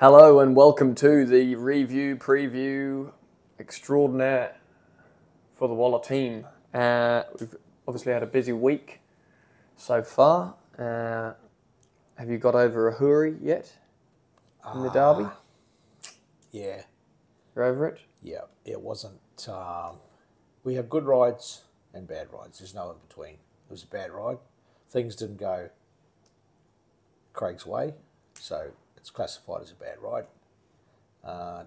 Hello and welcome to the review preview extraordinaire for the Waller team. We've obviously had a busy week so far. Have you got over a hoorie yet in the derby? Yeah. You're over it? Yeah, it wasn't... we have good rides and bad rides. There's no in between. It was a bad ride. Things didn't go Craig's way, so it's classified as a bad ride.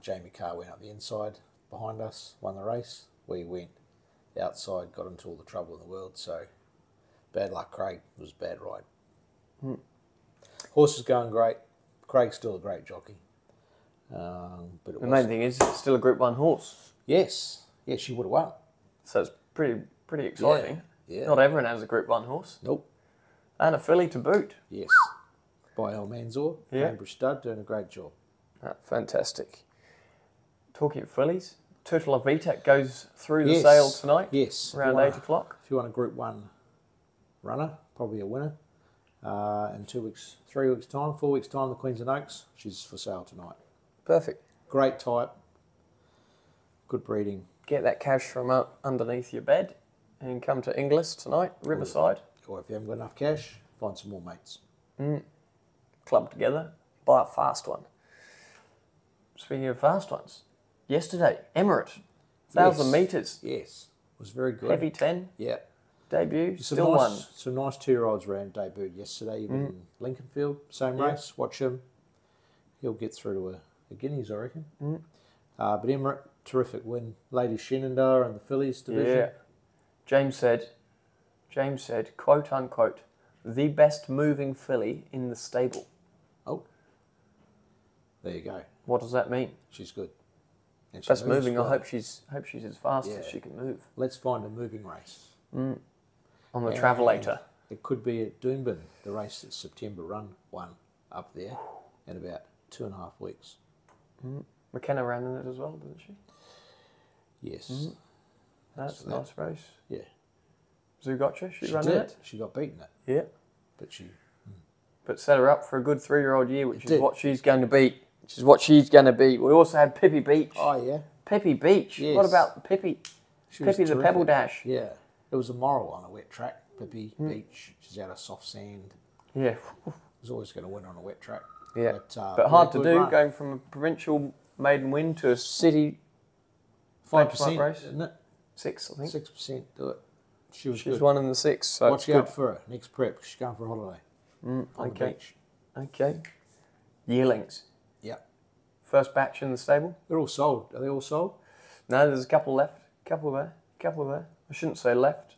Jamie Carr went up the inside behind us, won the race. We went outside, got into all the trouble in the world, so bad luck, Craig. It was a bad ride. Horse is going great. Craig's still a great jockey. But The main thing is it's still a Group 1 horse. Yes, she would have won. So it's pretty exciting. Yeah. Not everyone has a Group 1 horse. Nope. And a filly to boot. Yes. By El Manzor, Yeah. Cambridge stud, doing a great job. Fantastic. Talking of fillies, Turtle of VTAC goes through the sale tonight. Yes. Around 8 o'clock. If you want a Group 1 runner, probably a winner. In 3 weeks' time, 4 weeks' time, the Queensland Oaks, she's for sale tonight. Perfect. Great type, good breeding. Get that cash from underneath your bed and come to Inglis tonight, Riverside. Or if you haven't got enough cash, find some more mates. Club together, buy a fast one. Speaking of fast ones, yesterday, Emirate, 1,000 metres. Yes, it was very good. Heavy 10, Yeah. debut, still won. Some nice 2-year-olds ran debuted yesterday in Lincolnfield. Same race, watch him. He'll get through to a Guineas, I reckon. But Emirate, terrific win. Lady Shenandoah and the fillies division. Yeah. James said, quote unquote, the best moving filly in the stable. Oh, there you go. What does that mean? She's good. And she Best moves moving. well. I hope she's as fast as she can move. Let's find a moving race. On the Travelator. It could be at Doomben, the race that September run one up there in about 2.5 weeks. McKenna ran in it as well, didn't she? Yes. That's a nice race. Yeah. Zugotcha, she ran did. in it. She got beaten it. Yeah. But Set her up for a good 3-year-old year, which is did. what she's going to be. We also had Pippi Beach. Oh, yeah. Pippi Beach. Yes. What about Pippi? She was Pippi the terrific. Pebble Dash. Yeah. It was a moral on a wet track. Pippi Beach. She's out of soft sand. Yeah. Was always going to win on a wet track. Yeah. But hard to good do, run. going from a provincial maiden win to a city 5%, race. isn't it? 6, I think. 6%. Do it. She's She's good. one in the 6, so Watch it's out good. for her. Next prep. She's going for a holiday. On the Okay. beach. Okay. Yearlings. Yeah. First batch in the stable? They're all sold. Are they all sold? No, there's a couple left. Couple there. I shouldn't say left.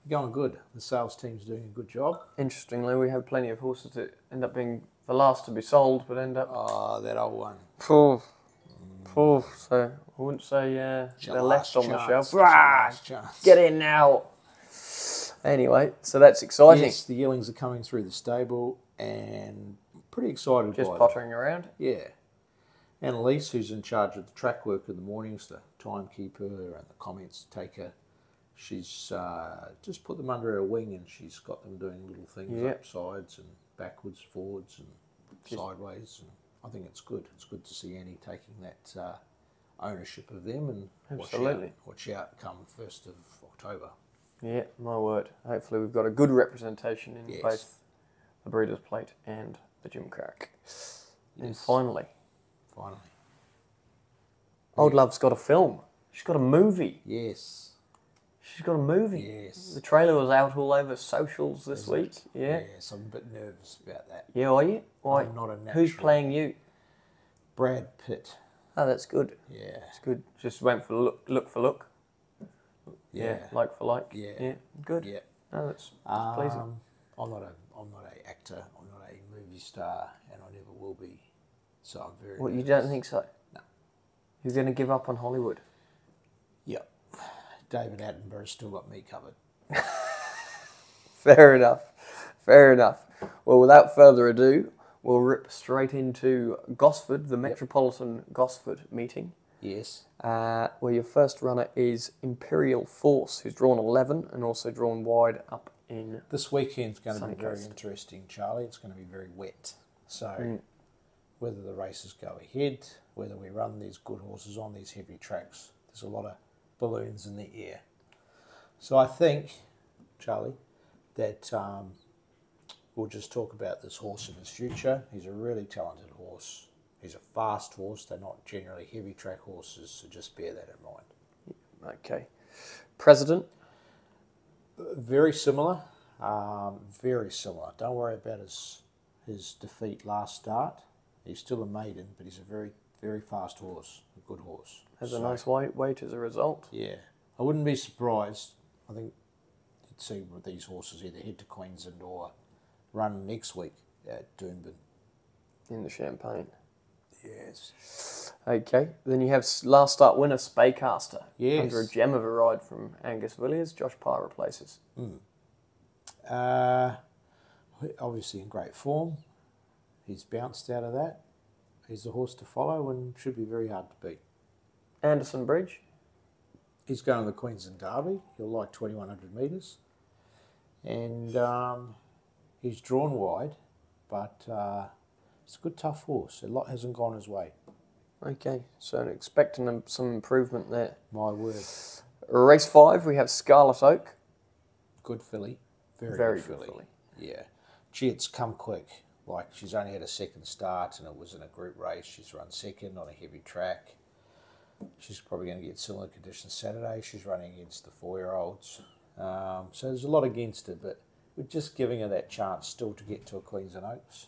Going good. The sales team's doing a good job. Interestingly, we have plenty of horses that end up being the last to be sold, but end up... Oh, that old one. So I wouldn't say they're left on the shelf. Last chance. Get in now. Anyway, so that's exciting. Yes, the yearlings are coming through the stable and pretty excited Just by pottering around. Yeah. Annalise, who's in charge of the track work in the mornings, the timekeeper and the comments taker, she's just put them under her wing and she's got them doing little things up sides and backwards, forwards and sideways. And I think it's good. It's good to see Annie taking that ownership of them and watch out come 1st of October. Yeah, my word. Hopefully we've got a good representation in both the Breeders' Plate and the Gymkhana. And finally, Old Love's got a film. She's got a movie. Yes. She's got a movie. Yes. The trailer was out all over socials this week. Yeah. Yes, I'm a bit nervous about that. Yeah, are you? Why? I'm not a natural. Who's playing you? Brad Pitt. Oh, that's good. Yeah. It's good. Just went for look for look. Yeah. Like for like. Yeah. Good. Yeah. Oh, that's pleasing. I'm not a actor. I'm not a movie star, and I never will be. So I'm very. What, you nervous. don't think so? No. You're going to give up on Hollywood? Yep. David Attenborough's still got me covered. Fair enough. Well, without further ado, we'll rip straight into Gosford, the Metropolitan Gosford meeting. Yes. Where your first runner is Imperial Force, who's drawn 11 and also drawn wide up in... This weekend's going to be Sunny very Coast. interesting, Charlie. It's going to be very wet. So whether the races go ahead, whether we run these good horses on these heavy tracks. There's a lot of balloons in the air. So I think, Charlie, that we'll just talk about this horse in his future. He's a really talented horse. He's a fast horse. They're not generally heavy track horses, so just bear that in mind. Okay. President? Very similar. Very similar. Don't worry about his defeat last start. He's still a maiden, but he's a very, very fast horse, a good horse. Has a nice weight as a result. Yeah. I wouldn't be surprised. I think you'd see with these horses either head to Queensland or run next week at Doomben. In the Champagne. Yes. Okay. Then you have last start winner Spaycaster. Yes. Under a gem of a ride from Angus Villiers. Josh Pye replaces. Obviously in great form. He's bounced out of that. He's the horse to follow and should be very hard to beat. Anderson Bridge. He's going to the Queensland Derby. He'll like 2,100 metres. And he's drawn wide, but it's a good tough horse. A lot hasn't gone his way. Okay, so expecting some improvement there. My word. Race 5, we have Scarlet Oak. Good filly. Very good filly. Yeah. Gee, it's come quick. Like, she's only had a second start and it was in a group race. She's run second on a heavy track. She's probably going to get similar conditions Saturday. She's running against the 4-year-olds. So there's a lot against her, but we're just giving her that chance still to get to a Queensland Oaks.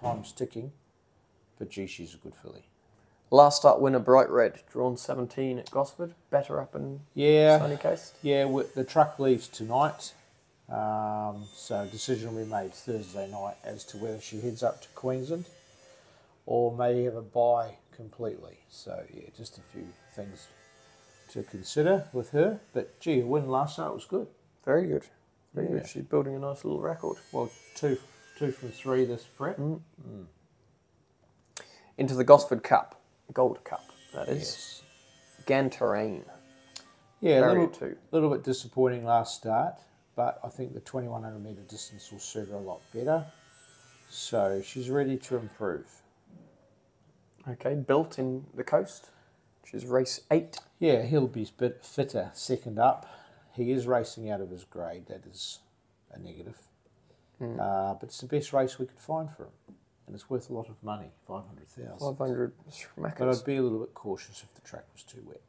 Time's ticking, but gee, she's a good filly. Last start winner Bright Red, drawn 17 at Gosford. Better up in Sunny Coast. Yeah, the truck leaves tonight. So a decision will be made Thursday night as to whether she heads up to Queensland or may have a bye completely. So yeah, just a few things to consider with her. But gee, a win last start was good. Very good. Very good. She's building a nice little record. Well, two from three this prep. Into the Gosford Cup, Gold Cup, that is. Yes. Gantarane. Yeah, Barrier a 2. little bit disappointing last start, but I think the 2,100 metre distance will suit her a lot better. So she's ready to improve. Okay, Built in the Coast, which is race 8. Yeah, he'll be a bit fitter second up. He is racing out of his grade. That is a negative. But it's the best race we could find for him. And it's worth a lot of money, 500,000. 500 But schmackers. I'd be a little bit cautious if the track was too wet.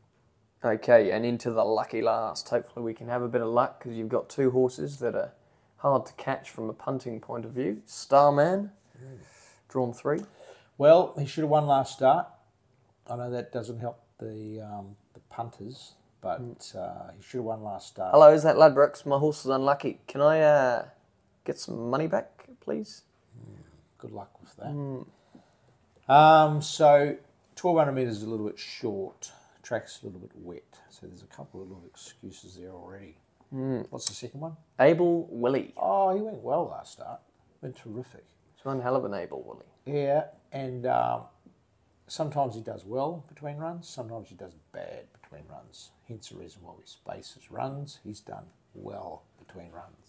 Okay, and into the lucky last. Hopefully we can have a bit of luck because you've got two horses that are hard to catch from a punting point of view. Starman, drawn 3. Well, he should have won last start. I know that doesn't help the punters, but he should have won last start. Hello, is that Ladbrokes? My horse is unlucky. Can I get some money back, please? Good luck with that. So 1,200 metres is a little bit short. Track's a little bit wet. So there's a couple of little excuses there already. What's the second one? Able Willie. Oh, he went well last start. Went terrific. It's one hell of an Able Willie. Yeah, and sometimes he does well between runs. Sometimes he does bad between runs. Hence the reason why we space his runs. He's done well between runs.